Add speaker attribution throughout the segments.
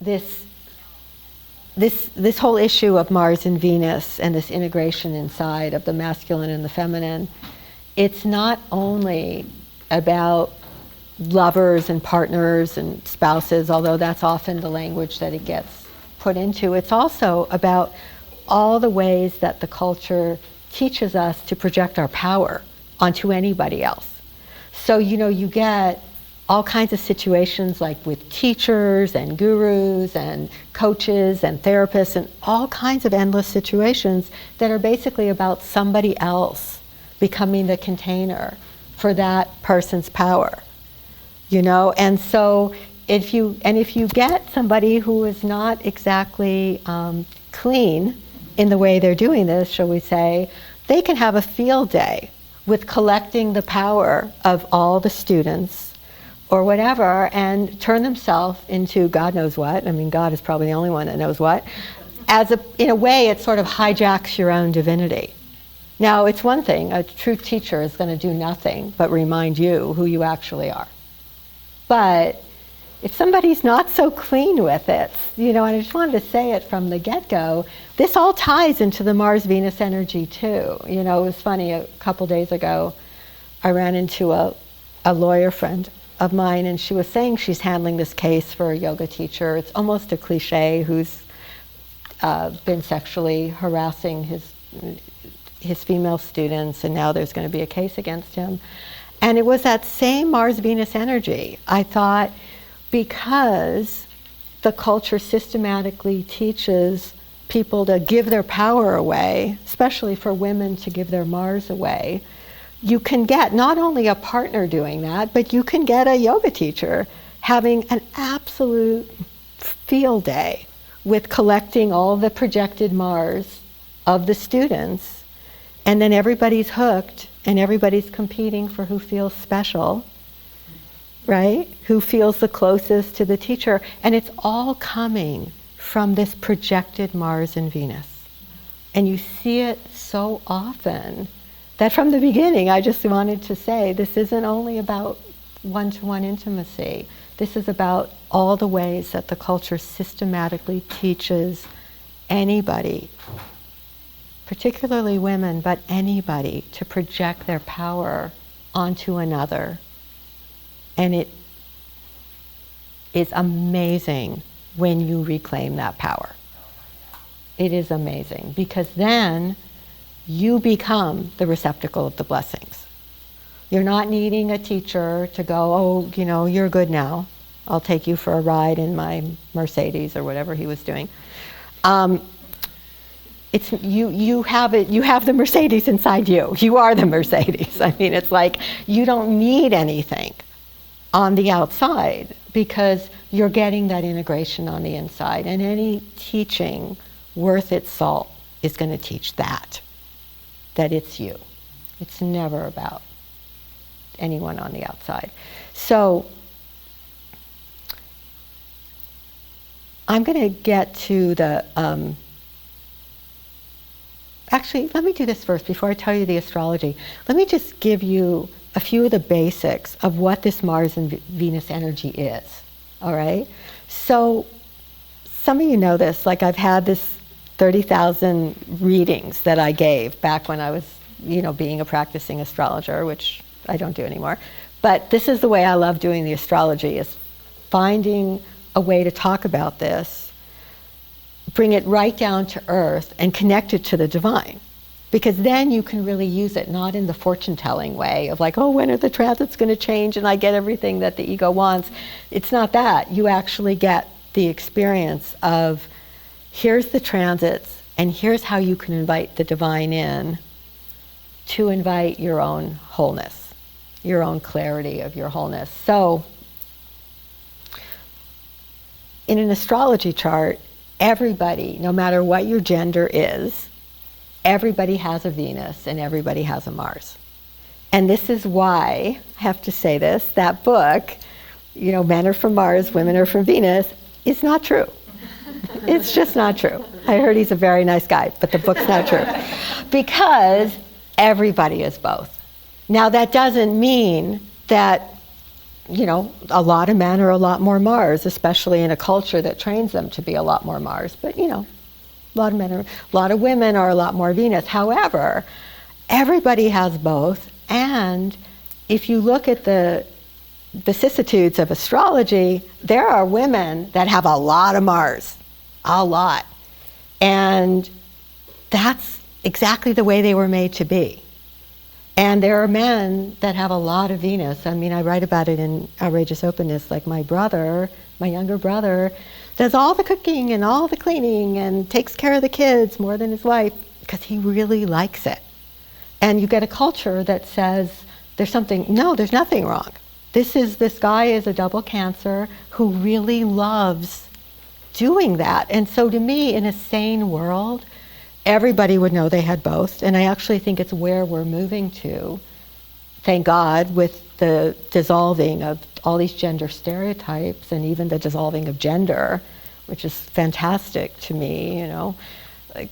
Speaker 1: this whole issue of Mars and Venus and this integration inside of the masculine and the feminine, it's not only about lovers and partners and spouses, although that's often the language that it gets put into. It's also about all the ways that the culture teaches us to project our power onto anybody else. So, you get all kinds of situations like with teachers and gurus and coaches and therapists and all kinds of endless situations that are basically about somebody else becoming the container for that person's power. And so if you get somebody who is not exactly clean in the way they're doing this, shall we say, they can have a field day with collecting the power of all the students or whatever and turn themselves into God knows what. I mean, God is probably the only one that knows what. In a way, it sort of hijacks your own divinity. Now, it's one thing, a true teacher is going to do nothing but remind you who you actually are. But if somebody's not so clean with it, and I just wanted to say it from the get-go, this all ties into the Mars-Venus energy too. It was funny, a couple days ago, I ran into a lawyer friend of mine, and she was saying she's handling this case for a yoga teacher. It's almost a cliche, who's been sexually harassing his female students, and now there's going to be a case against him. And it was that same Mars-Venus energy. I thought, because the culture systematically teaches people to give their power away, especially for women to give their Mars away, you can get not only a partner doing that, but you can get a yoga teacher having an absolute field day with collecting all the projected Mars of the students, and then everybody's hooked and everybody's competing for who feels special, right? Who feels the closest to the teacher. And it's all coming from this projected Mars and Venus. And you see it so often that from the beginning, I just wanted to say, this isn't only about one-to-one intimacy. This is about all the ways that the culture systematically teaches anybody, particularly women, but anybody, to project their power onto another. And it is amazing when you reclaim that power. It is amazing, because then you become the receptacle of the blessings. You're not needing a teacher to go, oh, you're good now. I'll take you for a ride in my Mercedes or whatever he was doing. It's you have the Mercedes inside you. You are the Mercedes. I mean, it's like you don't need anything on the outside because you're getting that integration on the inside. And any teaching worth its salt is going to teach that it's you. It's never about anyone on the outside. So I'm going to get to the, actually, let me do this first before I tell you the astrology. Let me just give you a few of the basics of what this Mars and Venus energy is, all right? So some of you know this, like I've had this 30,000 readings that I gave back when I was, being a practicing astrologer, which I don't do anymore. But this is the way I love doing the astrology, is finding a way to talk about this, bring it right down to earth and connect it to the divine. Because then you can really use it, not in the fortune-telling way of like, oh, when are the transits going to change and I get everything that the ego wants. It's not that. You actually get the experience of, here's the transits, and here's how you can invite the divine in to invite your own wholeness, your own clarity of your wholeness. So, in an astrology chart, everybody, no matter what your gender is, everybody has a Venus and everybody has a Mars. And this is why, I have to say this, that book, men are from Mars, women are from Venus, is not true. It's just not true. I heard he's a very nice guy, but the book's not true. Because everybody is both. Now that doesn't mean that a lot of men are a lot more Mars, especially in a culture that trains them to be a lot more Mars. But, a lot of men are, a lot of women are a lot more Venus. However, everybody has both. And if you look at the vicissitudes of astrology, there are women that have a lot of Mars, a lot. And that's exactly the way they were made to be. And there are men that have a lot of Venus. I mean, I write about it in Outrageous Openness, like my younger brother, does all the cooking and all the cleaning and takes care of the kids more than his wife because he really likes it. And you get a culture that says there's nothing wrong. This guy is a double Cancer who really loves doing that. And so to me, in a sane world, everybody would know they had both, and I actually think it's where we're moving to, thank God, with the dissolving of all these gender stereotypes and even the dissolving of gender, which is fantastic to me, like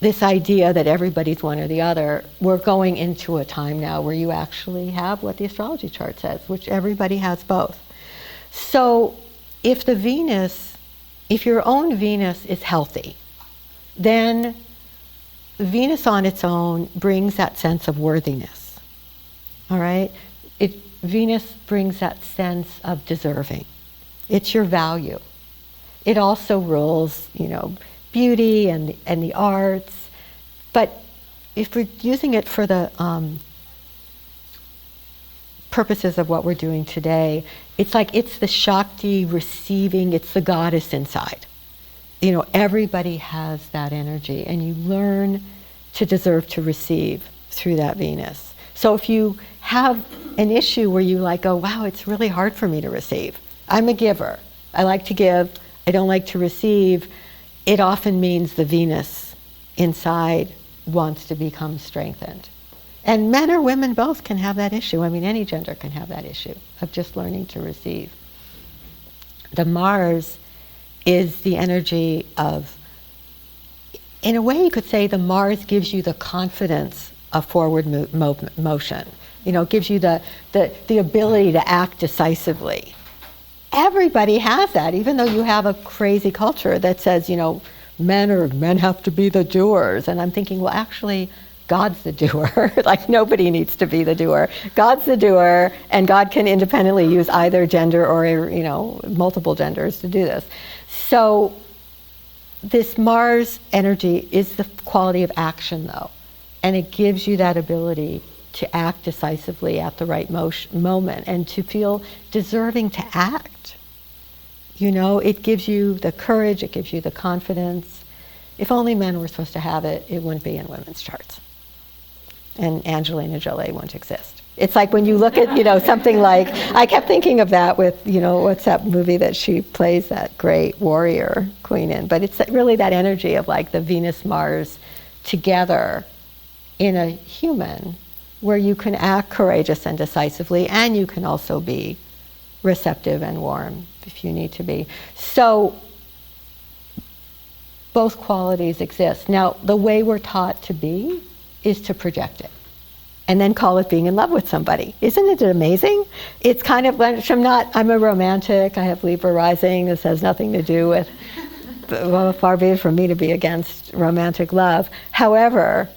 Speaker 1: this idea that everybody's one or the other. We're going into a time now where you actually have what the astrology chart says, which everybody has both. So if your own Venus is healthy, then Venus on its own brings that sense of worthiness. All right? Venus brings that sense of deserving. It's your value. It also rules, beauty and the arts. But if we're using it for the purposes of what we're doing today, it's the Shakti receiving, it's the goddess inside. Everybody has that energy, and you learn to deserve to receive through that Venus. So if you have an issue where you go, wow, it's really hard for me to receive. I'm a giver. I like to give. I don't like to receive. It often means the Venus inside wants to become strengthened. And men or women both can have that issue. I mean, any gender can have that issue of just learning to receive. The Mars is the energy of, in a way you could say the Mars gives you the confidence of forward motion. Gives you the ability to act decisively. Everybody has that, even though you have a crazy culture that says, men have to be the doers. And I'm thinking, well, actually, God's the doer. Nobody needs to be the doer. God's the doer, and God can independently use either gender or, multiple genders to do this. So this Mars energy is the quality of action, though. And it gives you that ability to act decisively at the right moment and to feel deserving to act. It gives you the courage, it gives you the confidence. If only men were supposed to have it, it wouldn't be in women's charts. And Angelina Jolie wouldn't exist. It's like when you look at, something like, I kept thinking of that with, what's that movie that she plays that great warrior queen in? But it's really that energy of the Venus-Mars together in a human, where you can act courageous and decisively, and you can also be receptive and warm if you need to be. So both qualities exist. Now, the way we're taught to be is to project it and then call it being in love with somebody. Isn't it amazing? It's kind of, I'm a romantic, I have Libra rising. This has nothing to do with, well, far be it from me to be against romantic love. However,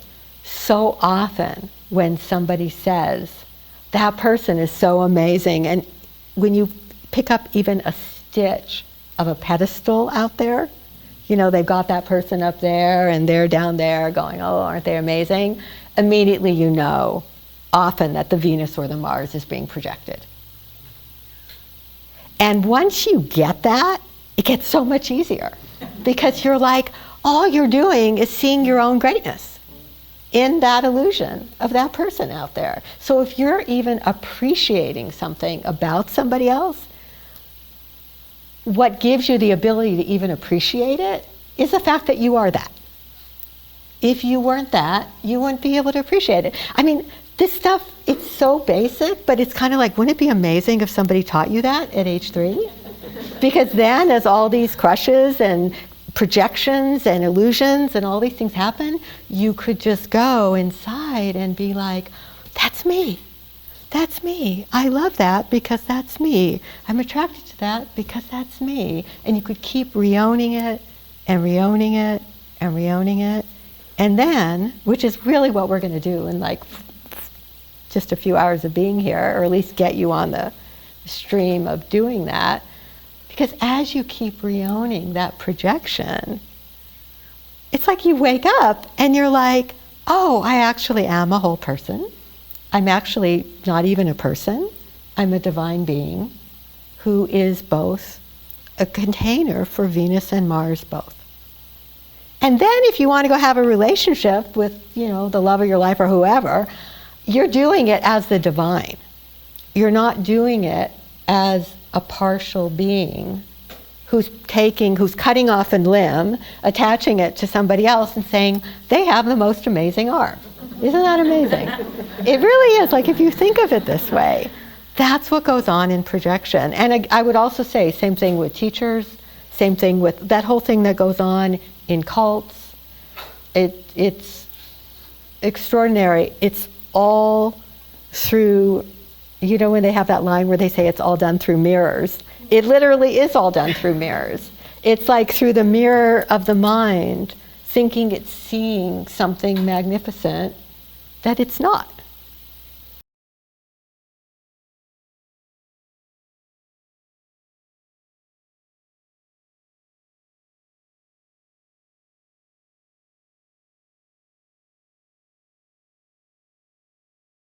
Speaker 1: so often when somebody says, that person is so amazing, and when you pick up even a stitch of a pedestal out there, they've got that person up there and they're down there going, oh, aren't they amazing? Immediately often that the Venus or the Mars is being projected. And once you get that, it gets so much easier because you're all you're doing is seeing your own greatness in that illusion of that person out there. So if you're even appreciating something about somebody else, what gives you the ability to even appreciate it is the fact that you are that. If you weren't that, you wouldn't be able to appreciate it. I mean, this stuff, it's so basic, but it's kind of wouldn't it be amazing if somebody taught you that at age 3? Because then as all these crushes and projections and illusions and all these things happen, you could just go inside and be that's me. that's me. I love that because that's me. I'm attracted to that because that's me. And you could keep re-owning it and re-owning it and re-owning it. And then, which is really what we're going to do in like just a few hours of being here, or at least get you on the stream of doing that, because as you keep re-owning that projection, it's like you wake up and you're like, oh, I actually am a whole person. I'm actually not even a person. I'm a divine being who is both a container for Venus and Mars both. And then if you want to go have a relationship with, the love of your life or whoever, you're doing it as the divine. You're not doing it as a partial being who's cutting off a limb, attaching it to somebody else and saying, they have the most amazing arm. Isn't that amazing? It really is. Like, if you think of it this way, that's what goes on in projection. And I would also say, same thing with teachers, same thing with that whole thing that goes on in cults. It's extraordinary. It's all through, when they have that line where they say it's all done through mirrors. It literally is all done through mirrors. It's like through the mirror of the mind, thinking it's seeing something magnificent that it's not.